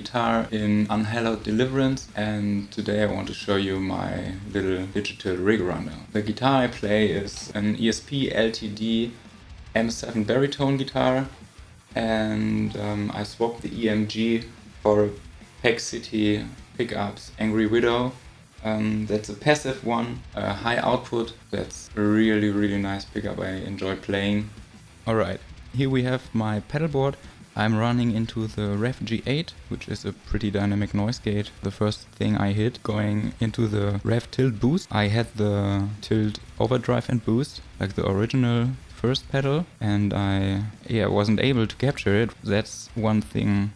guitar in Unhallowed Deliverance, and today I want to show you my little digital rig runner. The guitar I play is an ESP LTD M7 Baritone guitar, and I swapped the EMG for Pack City Pickups Angry Widow. That's a passive one, a high output. That's a really nice pickup I enjoy playing. Alright, here we have my pedalboard. I'm running into the Ref G8, which is a pretty dynamic noise gate. The first thing I hit going into the Ref Tilt Boost, I had the Tilt Overdrive and Boost, like the original first pedal, and I wasn't able to capture it. That's one thing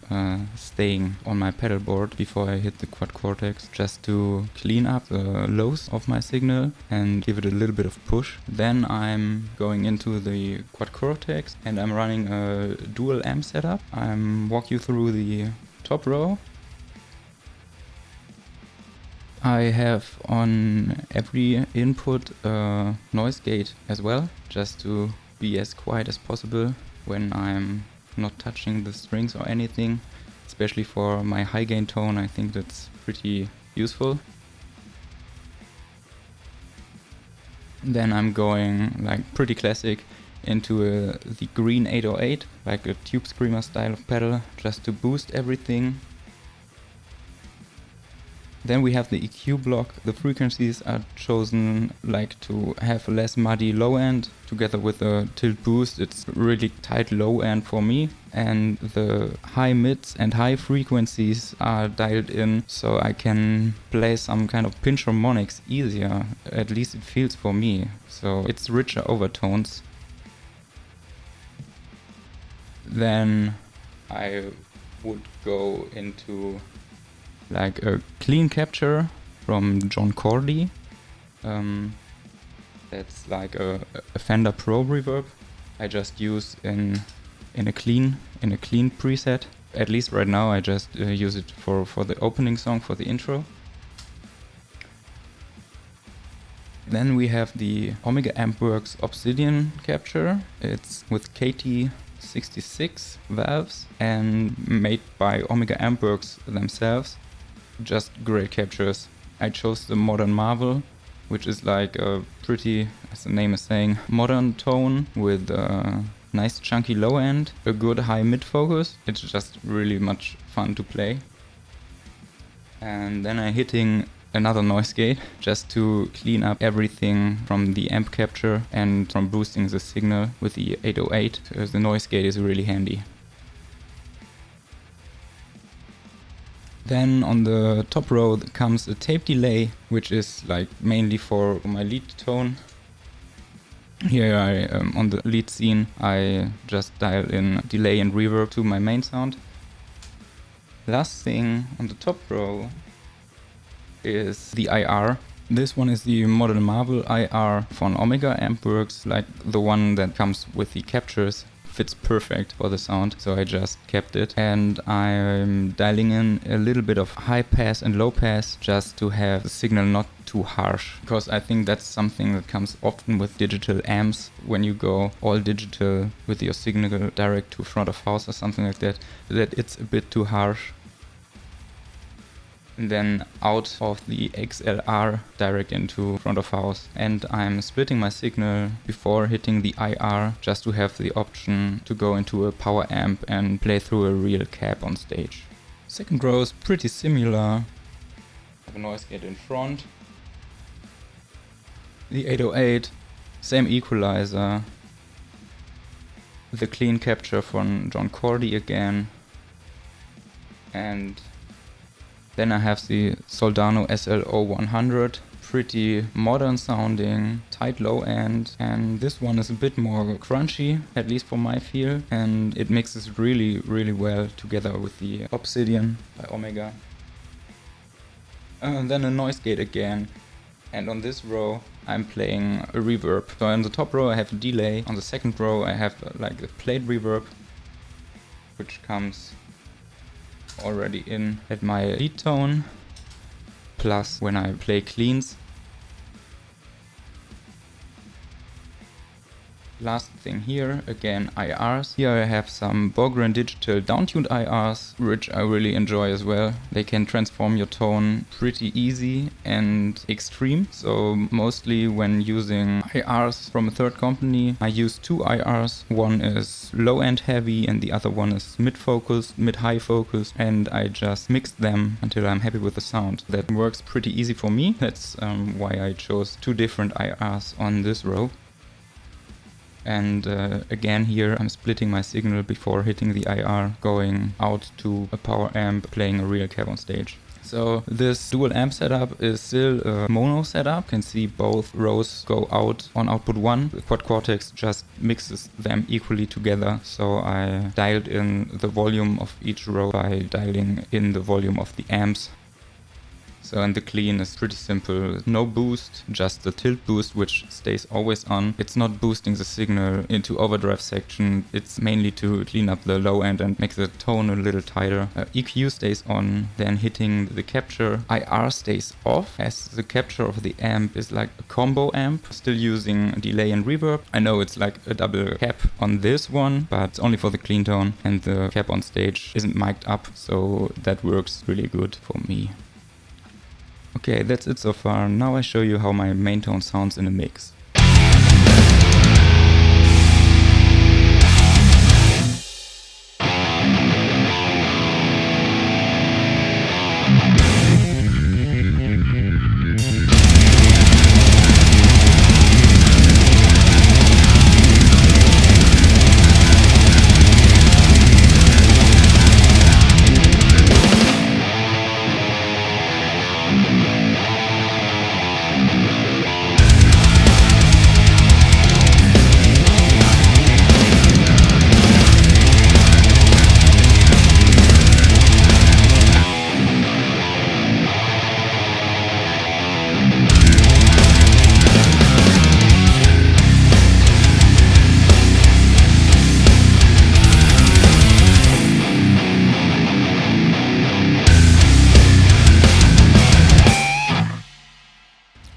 staying on my pedalboard before I hit the Quad Cortex, just to clean up the lows of my signal and give it a little bit of push. Then I'm going into the Quad Cortex and I'm running a dual amp setup. I'm walk you through the top row. I have on every input a noise gate as well, just to be as quiet as possible when I'm not touching the strings or anything. Especially for my high gain tone, I think that's pretty useful. Then I'm going like pretty classic into the green 808, like a tube screamer style of pedal, just to boost everything. Then we have the EQ block. The frequencies are chosen like to have a less muddy low end. Together with a tilt boost, it's really tight low end for me. And the high mids and high frequencies are dialed in so I can play some kind of pinch harmonics easier. At least it feels for me. So it's richer overtones. Then I would go into like a clean capture from John Cordy. That's like a Fender Pro reverb I just use in a clean preset. At least right now I just use it for the opening song, for the intro. Then we have the Omega Ampworks Obsidian capture. It's with KT66 valves and made by Omega Ampworks themselves. Just great captures. I chose the Modern Marvel, which is like a pretty, as the name is saying, modern tone with a nice chunky low end, a good high mid focus. It's just really much fun to play. And then I'm hitting another noise gate just to clean up everything from the amp capture and from boosting the signal with the 808. The noise gate is really handy. Then on the top row comes a tape delay, which is like mainly for my lead tone. Here on the lead scene, I just dial in delay and reverb to my main sound. Last thing on the top row is the IR. This one is the Modern Marvel IR from Omega Ampworks, like the one that comes with the captures. Fits perfect for the sound, so I just kept it. And I'm dialing in a little bit of high pass and low pass just to have the signal not too harsh, because I think that's something that comes often with digital amps. When you go all digital with your signal direct to front of house or something like that, that it's a bit too harsh. And then out of the XLR direct into front of house, and I'm splitting my signal before hitting the IR just to have the option to go into a power amp and play through a real cab on stage. Second row is pretty similar. I have a noise gate in front, the 808, same equalizer, the clean capture from John Cordy again, and then I have the Soldano SL0100, pretty modern sounding, tight low end, and this one is a bit more crunchy, at least for my feel, and it mixes really well together with the Obsidian by Omega. And then a noise gate again, and on this row I'm playing a reverb. So on the top row I have a delay, on the second row I have like a plate reverb, which comes already in at my lead tone, plus when I play cleans. Last thing here, again IRs. Here I have some Bogren Digital downtuned IRs, which I really enjoy as well. They can transform your tone pretty easy and extreme. So mostly when using IRs from a third company, I use two IRs. One is low end heavy and the other one is mid focus, mid-high focus, and I just mix them until I'm happy with the sound. That works pretty easy for me. That's why I chose two different IRs on this row. And again here I'm splitting my signal before hitting the IR, going out to a power amp, playing a real cab on stage. So this dual amp setup is still a mono setup. You can see both rows go out on output 1. The Quad Cortex just mixes them equally together. So I dialed in the volume of each row by dialing in the volume of the amps. So, and the clean is pretty simple. No boost, just the tilt boost, which stays always on. It's not boosting the signal into overdrive section. It's mainly to clean up the low end and make the tone a little tighter. EQ stays on, then hitting the capture. IR stays off, as the capture of the amp is like a combo amp, still using delay and reverb. I know it's like a double cap on this one, but it's only for the clean tone, and the cap on stage isn't mic'd up, so that works really good for me. Okay, that's it so far. Now I show you how my main tone sounds in a mix.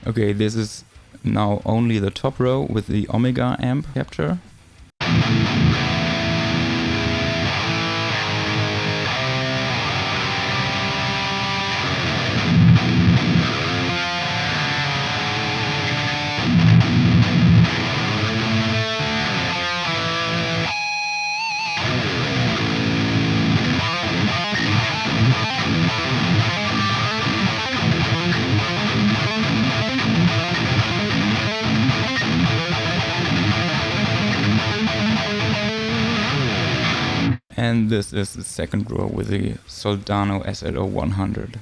Okay, this is now only the top row with the Omega amp capture. And this is the second row with the Soldano SLO 100.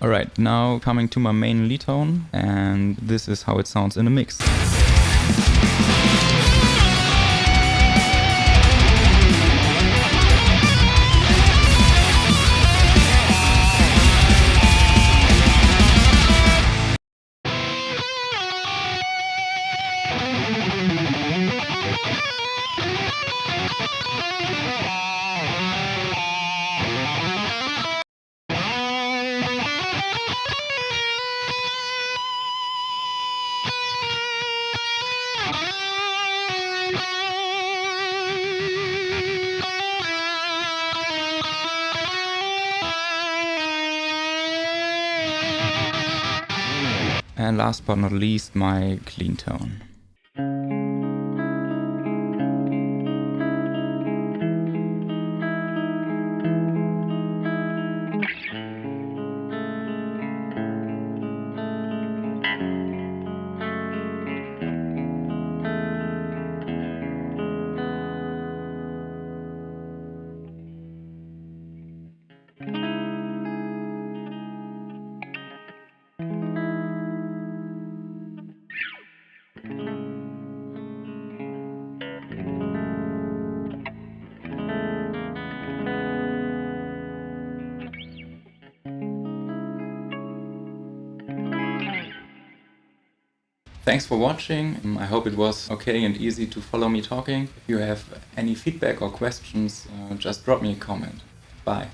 Alright, now coming to my main lead tone, and this is how it sounds in a mix. And last but not least, my clean tone. Thanks for watching. I hope it was okay and easy to follow me talking. If you have any feedback or questions, just drop me a comment. Bye.